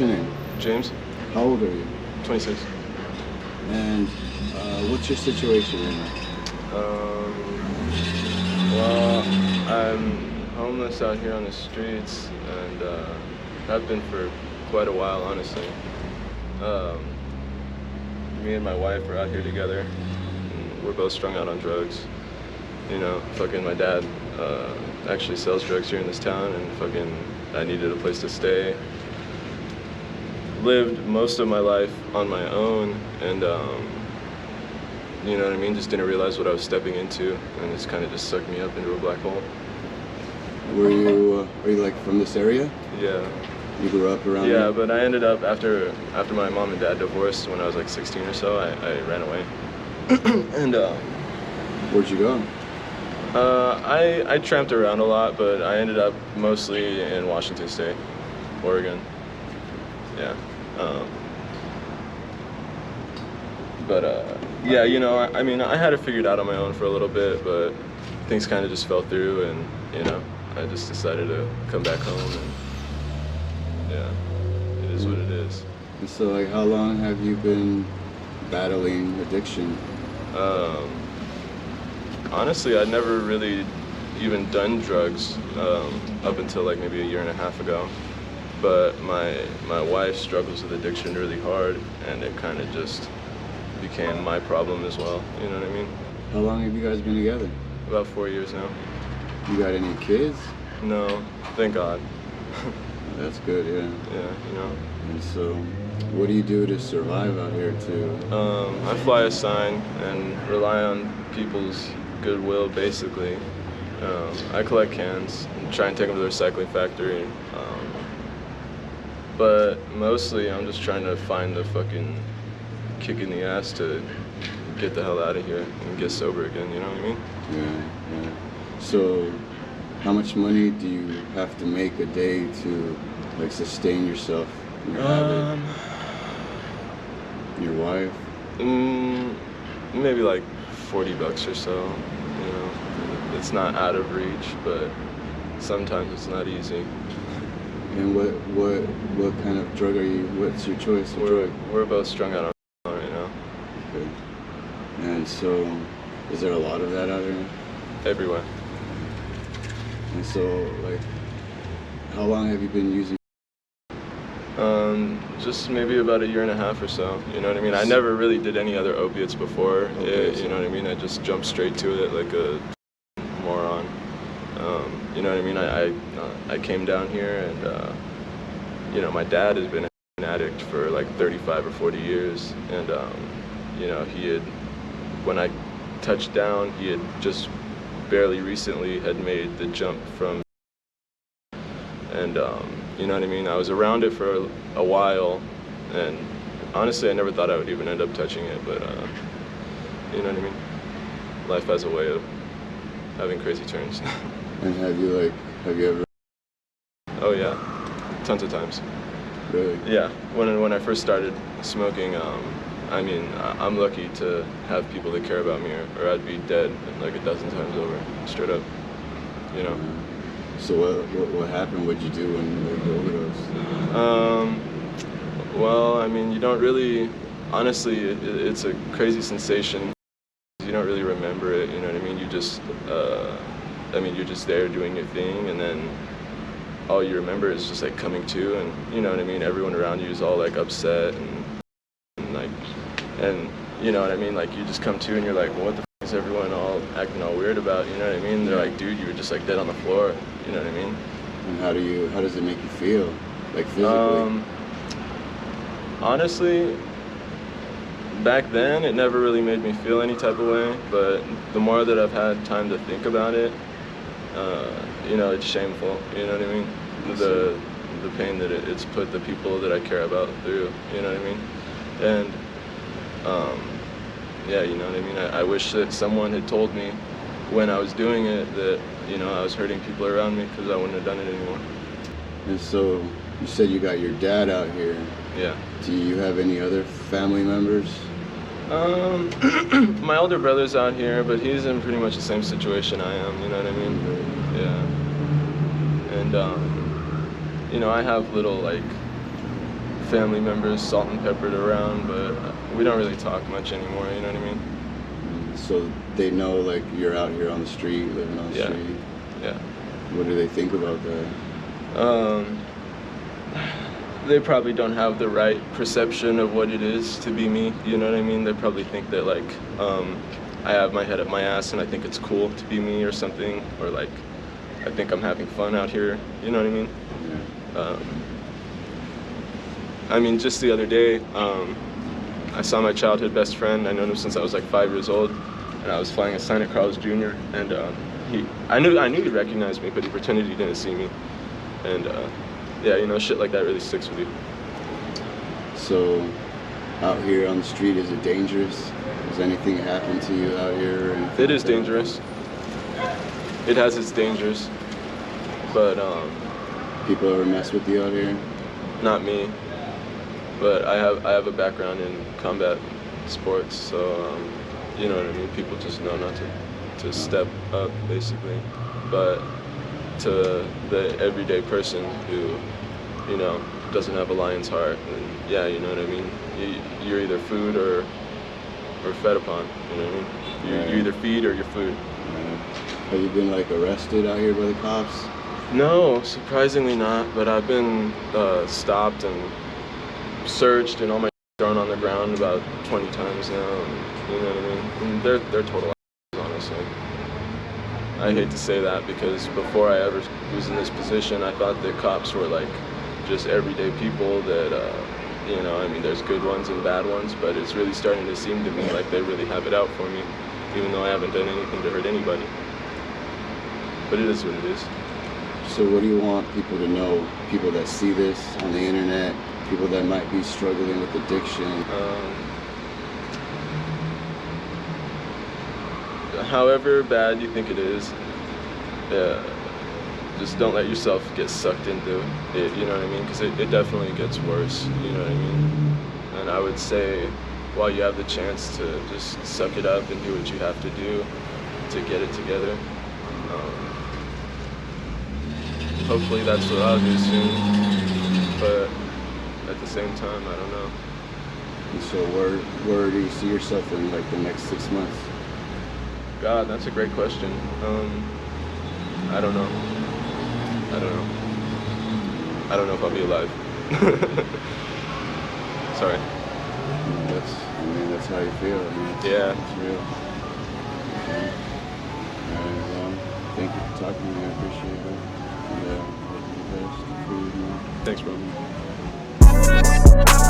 What's your name? James, How old are you? 26. And what's your situation right now? Well, I'm homeless out here on the streets, and have been for quite a while, honestly. Um, Me and my wife are out here together. And we're both strung out on drugs. You know, fucking my dad actually sells drugs here in this town, and fucking I needed a place to stay. Lived most of my life on my own, and you know what I mean? Just didn't realize what I was stepping into, and it's kind of just sucked me up into a black hole. Are you like from this area? Yeah. You grew up around Yeah, here? but I ended up, after my mom and dad divorced when I was like 16 or so, I ran away. And Where'd you go? I tramped around a lot, but I ended up mostly in Washington State, Oregon. Yeah. Yeah, you know, I mean, I had it figured out on my own for a little bit, but things kind of just fell through, and, you know, I just decided to come back home, and yeah, it is what it is. And so, like, how long have you been battling addiction? Honestly, I'd never really even done drugs up until like maybe a year and a half ago. But my wife struggles with addiction really hard, and it kind of just became my problem as well. You know what I mean? How long have you guys been together? About 4 years now. You got any kids? No, thank God. That's good, yeah. Yeah, you know. And so, what do you do to survive out here too? I fly a sign and rely on people's goodwill, basically. I collect cans and try and take them to the recycling factory. But mostly I'm just trying to find the fucking kick in the ass to get the hell out of here and get sober again, you know what I mean? Yeah, yeah. So, how much money do you have to make a day to, like, sustain yourself and your habit? Your wife? Maybe like $40 or so, you know. It's not out of reach, but sometimes it's not easy. And what kind of drug are you? What's your choice of drug? We're both strung out on right now. Okay. And so, is there a lot of that out here? Everywhere. And so, like, how long have you been using? Just maybe about a year and a half or so. You know what I mean? I never really did any other opiates before. You know what I mean? I just jumped straight to it like a moron. You know what I mean? I came down here, and you know, my dad has been an addict for like 35 or 40 years, and you know, when I touched down, he had just barely recently had made the jump from, and you know what I mean? I was around it for a while, and honestly, I never thought I would even end up touching it, but you know what I mean? Life has a way of having crazy turns. And have you ever? Oh yeah, tons of times. Really? Yeah, when I first started smoking, I mean, I'm lucky to have people that care about me, or I'd be dead like a dozen times over, straight up, you know. So what happened? What'd you do when you overdosed? Well, I mean, you don't really, honestly, it's a crazy sensation. You don't really remember it, you know what I mean? You just, I mean, you're just there doing your thing, and then all you remember is just like coming to, and you know what I mean? Everyone around you is all like upset, and like, and you know what I mean? Like, you just come to and you're like, well, what the f is everyone all acting all weird about, you know what I mean? They're like, dude, you were just like dead on the floor, you know what I mean? And how does it make you feel, like physically? Honestly, back then it never really made me feel any type of way, but the more that I've had time to think about it, you know, it's shameful, you know what I mean? The pain that it's put the people that I care about through, you know what I mean? And yeah, you know what I mean? I wish that someone had told me when I was doing it that, you know, I was hurting people around me, because I wouldn't have done it anymore. And so, you said you got your dad out here. Yeah. Do you have any other family members? My older brother's out here, but he's in pretty much the same situation I am, you know what I mean? Yeah. And, you know, I have little, like, family members salt and peppered around, but we don't really talk much anymore, you know what I mean? So they know like you're out here on the street, living on the Yeah. street. Yeah. What do they think about that? They probably don't have the right perception of what it is to be me, you know what I mean? They probably think that like I have my head up my ass and I think it's cool to be me or something, or like I think I'm having fun out here, you know what I mean? Yeah. I mean, just the other day, I saw my childhood best friend. I known him since I was like 5 years old, and I was flying a Santa Claus Jr. And I knew he'd recognize me, but he pretended he didn't see me. And yeah, you know, shit like that really sticks with you. So, out here on the street, is it dangerous? Has anything happened to you out here? Or anything It is like that? dangerous. It has its dangers, but People ever mess with you out here? not me. But I have a background in combat sports, so you know what I mean. People just know not to step up, basically. But to the everyday person who, you know, doesn't have a lion's heart, and yeah, you know what I mean. You're either food or fed upon. You know what I mean. You either feed or you're food. Have you been like arrested out here by the cops? No, surprisingly not. But I've been stopped and searched and all my thrown on the ground about 20 times now. And, you know what I mean? And they're total assholes, honestly. I hate to say that because before I ever was in this position, I thought that cops were like just everyday people that, you know, I mean, there's good ones and bad ones, but it's really starting to seem to me like they really have it out for me, even though I haven't done anything to hurt anybody. But it is what it is. So what do you want people to know? People that see this on the internet, people that might be struggling with addiction. However bad you think it is, just don't let yourself get sucked into it, you know what I mean? Because it definitely gets worse, you know what I mean? And I would say, while you have the chance to just suck it up and do what you have to do to get it together, hopefully that's what I'll do soon, but at the same time, I don't know. And so where do you see yourself in like the next 6 months? God, that's a great question. I don't know. I don't know if I'll be alive. Sorry. That's how you feel. Yeah. It's real. Okay. All right, well, thank you for talking to me. I appreciate it. And, hope you the best. Thanks, bro.